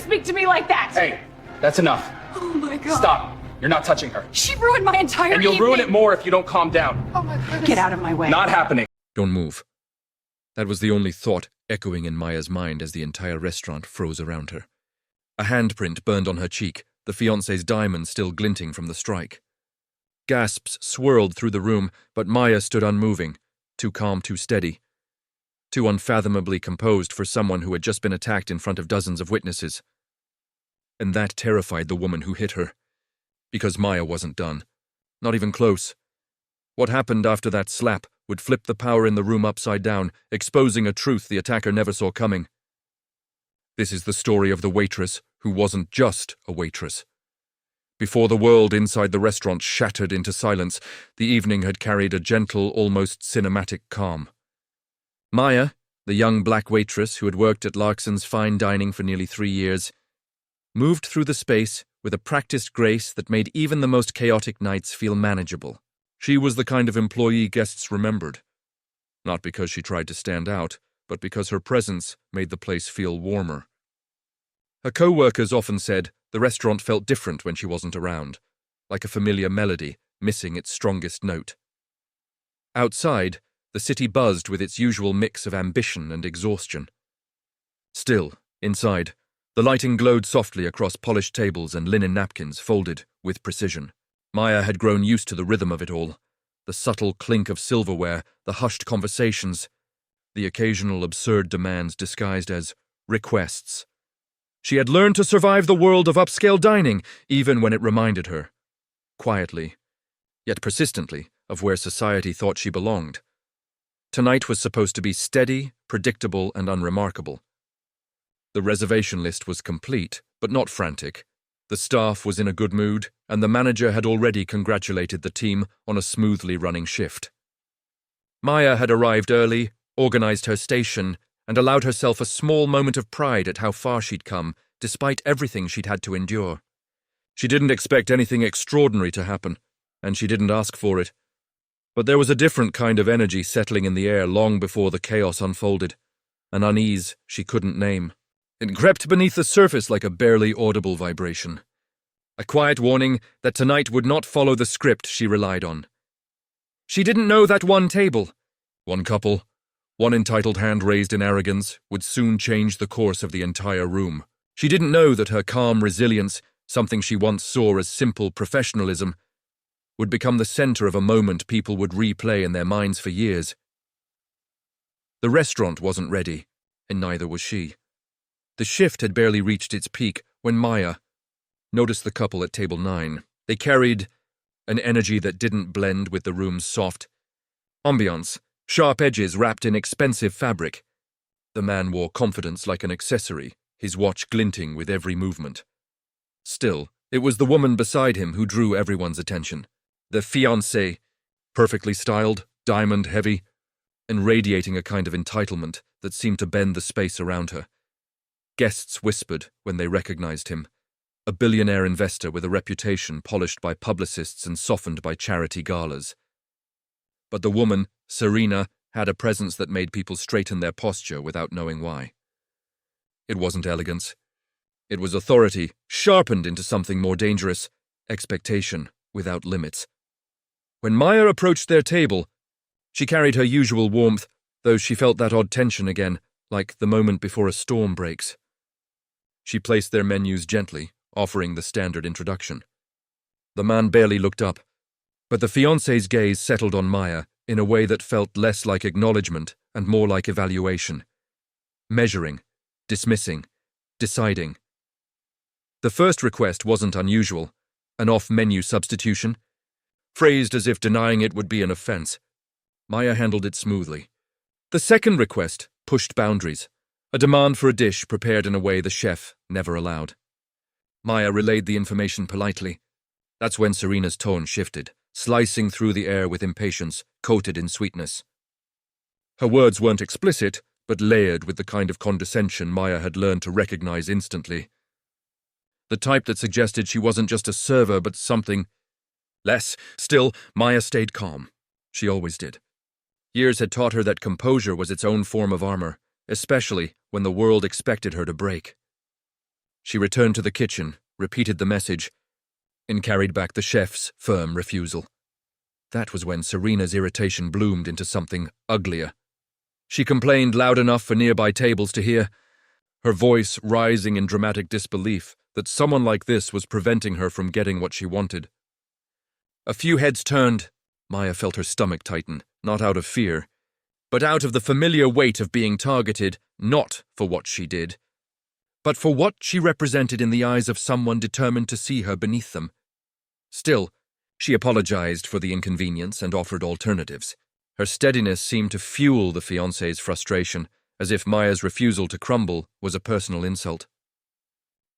speak to me like that? Hey, that's enough. Oh my God. Stop. You're not touching her. She ruined my entire And you'll evening. ruin it more if you don't calm down. Oh my goodness. Get out of my way. Not happening. Don't move. That was the only thought echoing in Maya's mind as the entire restaurant froze around her. A handprint burned on her cheek, the fiancé's diamond still glinting from the strike. Gasps swirled through the room, but Maya stood unmoving, too calm, too steady, too unfathomably composed for someone who had just been attacked in front of dozens of witnesses. And that terrified the woman who hit her, because Maya wasn't done. Not even close. What happened after that slap would flip the power in the room upside down, exposing a truth the attacker never saw coming. This is the story of the waitress who wasn't just a waitress. Before the world inside the restaurant shattered into silence, the evening had carried a gentle, almost cinematic calm. Maya, the young black waitress who had worked at Larkson's fine dining for nearly 3 years, moved through the space with a practiced grace that made even the most chaotic nights feel manageable. She was the kind of employee guests remembered. Not because she tried to stand out, but because her presence made the place feel warmer. Her co-workers often said the restaurant felt different when she wasn't around, like a familiar melody missing its strongest note. Outside, the city buzzed with its usual mix of ambition and exhaustion. Still, inside, the lighting glowed softly across polished tables and linen napkins folded with precision. Maya had grown used to the rhythm of it all, the subtle clink of silverware, the hushed conversations, the occasional absurd demands disguised as requests. She had learned to survive the world of upscale dining, even when it reminded her, quietly, yet persistently, of where society thought she belonged. Tonight was supposed to be steady, predictable, and unremarkable. The reservation list was complete, but not frantic. The staff was in a good mood, and the manager had already congratulated the team on a smoothly running shift. Maya had arrived early, organized her station, and allowed herself a small moment of pride at how far she'd come, despite everything she'd had to endure. She didn't expect anything extraordinary to happen, and she didn't ask for it. But there was a different kind of energy settling in the air long before the chaos unfolded, an unease she couldn't name. It crept beneath the surface like a barely audible vibration. A quiet warning that tonight would not follow the script she relied on. She didn't know that one table, one couple, one entitled hand raised in arrogance, would soon change the course of the entire room. She didn't know that her calm resilience, something she once saw as simple professionalism, would become the center of a moment people would replay in their minds for years. The restaurant wasn't ready, and neither was she. The shift had barely reached its peak when Maya noticed the couple at table 9. They carried an energy that didn't blend with the room's soft ambiance, sharp edges wrapped in expensive fabric. The man wore confidence like an accessory, his watch glinting with every movement. Still, it was the woman beside him who drew everyone's attention. The fiancée, perfectly styled, diamond-heavy, and radiating a kind of entitlement that seemed to bend the space around her. Guests whispered when they recognized him, a billionaire investor with a reputation polished by publicists and softened by charity galas. But the woman, Serena, had a presence that made people straighten their posture without knowing why. It wasn't elegance. It was authority, sharpened into something more dangerous, expectation without limits. When Maya approached their table, she carried her usual warmth, though she felt that odd tension again, like the moment before a storm breaks. She placed their menus gently, offering the standard introduction. The man barely looked up, but the fiancé's gaze settled on Maya in a way that felt less like acknowledgement and more like evaluation. Measuring, dismissing, deciding. The first request wasn't unusual, an off-menu substitution, phrased as if denying it would be an offense. Maya handled it smoothly. The second request pushed boundaries, a demand for a dish prepared in a way the chef never allowed. Maya relayed the information politely. That's when Serena's tone shifted, slicing through the air with impatience, coated in sweetness. Her words weren't explicit, but layered with the kind of condescension Maya had learned to recognize instantly. The type that suggested she wasn't just a server but something less. Still, Maya stayed calm. She always did. Years had taught her that composure was its own form of armor, especially when the world expected her to break. She returned to the kitchen, repeated the message, and carried back the chef's firm refusal. That was when Serena's irritation bloomed into something uglier. She complained loud enough for nearby tables to hear, her voice rising in dramatic disbelief that someone like this was preventing her from getting what she wanted. A few heads turned. Maya felt her stomach tighten, not out of fear, but out of the familiar weight of being targeted, not for what she did, but for what she represented in the eyes of someone determined to see her beneath them. Still, she apologized for the inconvenience and offered alternatives. Her steadiness seemed to fuel the fiancé's frustration, as if Maya's refusal to crumble was a personal insult.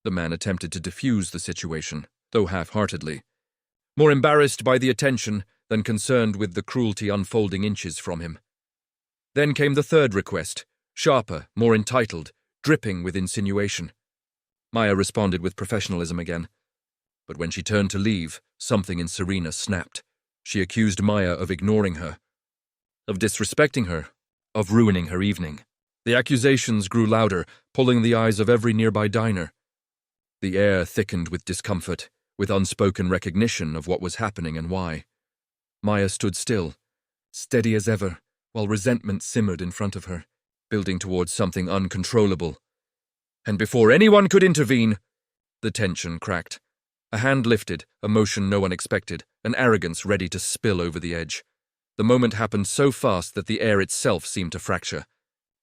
The man attempted to defuse the situation, though half-heartedly, more embarrassed by the attention than concerned with the cruelty unfolding inches from him. Then came the third request, sharper, more entitled, dripping with insinuation. Maya responded with professionalism again. But when she turned to leave, something in Serena snapped. She accused Maya of ignoring her, of disrespecting her, of ruining her evening. The accusations grew louder, pulling the eyes of every nearby diner. The air thickened with discomfort, with unspoken recognition of what was happening and why. Maya stood still, steady as ever, while resentment simmered in front of her, building towards something uncontrollable. And before anyone could intervene, the tension cracked. A hand lifted, a motion no one expected, an arrogance ready to spill over the edge. The moment happened so fast that the air itself seemed to fracture.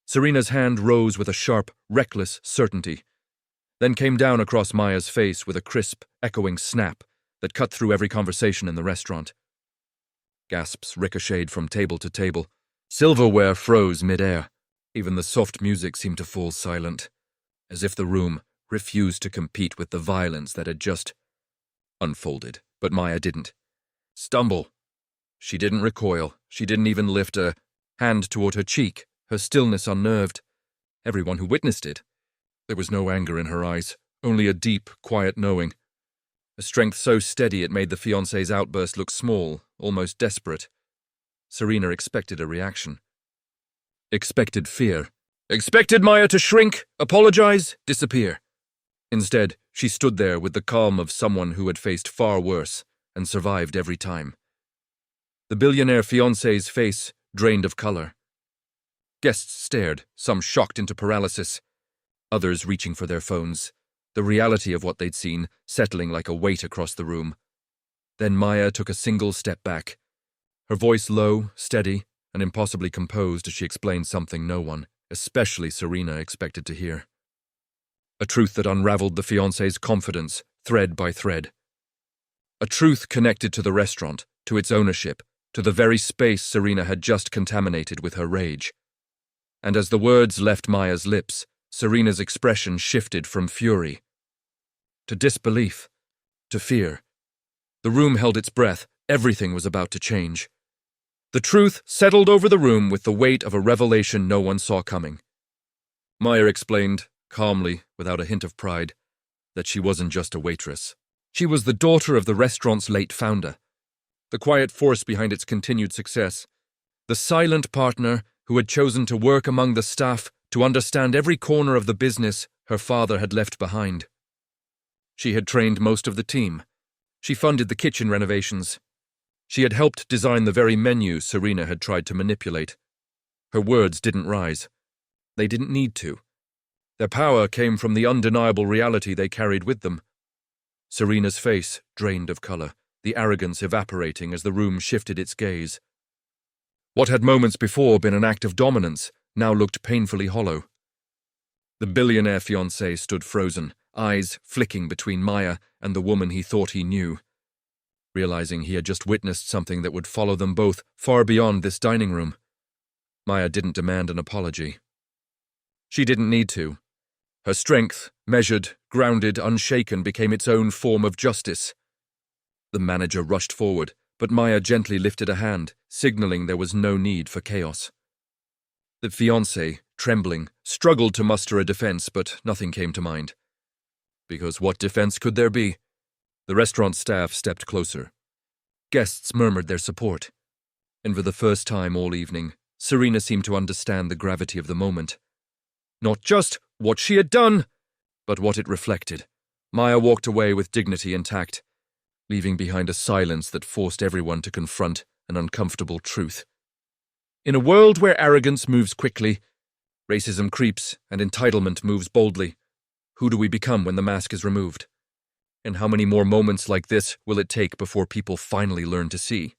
Serena's hand rose with a sharp, reckless certainty, then came down across Maya's face with a crisp, echoing snap that cut through every conversation in the restaurant. Gasps ricocheted from table to table. Silverware froze mid-air. Even the soft music seemed to fall silent, as if the room refused to compete with the violence that had just unfolded. But Maya didn't stumble. She didn't recoil. She didn't even lift a hand toward her cheek, her stillness unnerved everyone who witnessed it. There was no anger in her eyes, only a deep, quiet knowing. A strength so steady it made the fiancé's outburst look small, almost desperate. Serena expected a reaction. Expected fear. Expected Maya to shrink, apologize, disappear. Instead, she stood there with the calm of someone who had faced far worse and survived every time. The billionaire fiancé's face drained of color. Guests stared, some shocked into paralysis, others reaching for their phones, the reality of what they'd seen settling like a weight across the room. Then Maya took a single step back, her voice low, steady, and impossibly composed as she explained something no one, especially Serena, expected to hear. A truth that unraveled the fiancé's confidence, thread by thread. A truth connected to the restaurant, to its ownership, to the very space Serena had just contaminated with her rage. And as the words left Maya's lips, Serena's expression shifted from fury to disbelief, to fear. The room held its breath. Everything was about to change. The truth settled over the room with the weight of a revelation no one saw coming. Maya explained, calmly, without a hint of pride, that she wasn't just a waitress. She was the daughter of the restaurant's late founder, the quiet force behind its continued success, the silent partner who had chosen to work among the staff to understand every corner of the business her father had left behind. She had trained most of the team. She funded the kitchen renovations. She had helped design the very menu Serena had tried to manipulate. Her words didn't rise. They didn't need to. Their power came from the undeniable reality they carried with them. Serena's face drained of color, the arrogance evaporating as the room shifted its gaze. What had moments before been an act of dominance now looked painfully hollow. The billionaire fiancé stood frozen, eyes flicking between Maya and the woman he thought he knew, realizing he had just witnessed something that would follow them both far beyond this dining room. Maya didn't demand an apology. She didn't need to. Her strength, measured, grounded, unshaken, became its own form of justice. The manager rushed forward, but Maya gently lifted a hand, signaling there was no need for chaos. The fiancé, trembling, struggled to muster a defense, but nothing came to mind. Because what defense could there be? The restaurant staff stepped closer. Guests murmured their support. And for the first time all evening, Serena seemed to understand the gravity of the moment. Not just what she had done, but what it reflected. Maya walked away with dignity intact, leaving behind a silence that forced everyone to confront an uncomfortable truth. In a world where arrogance moves quickly, racism creeps, and entitlement moves boldly, who do we become when the mask is removed? And how many more moments like this will it take before people finally learn to see?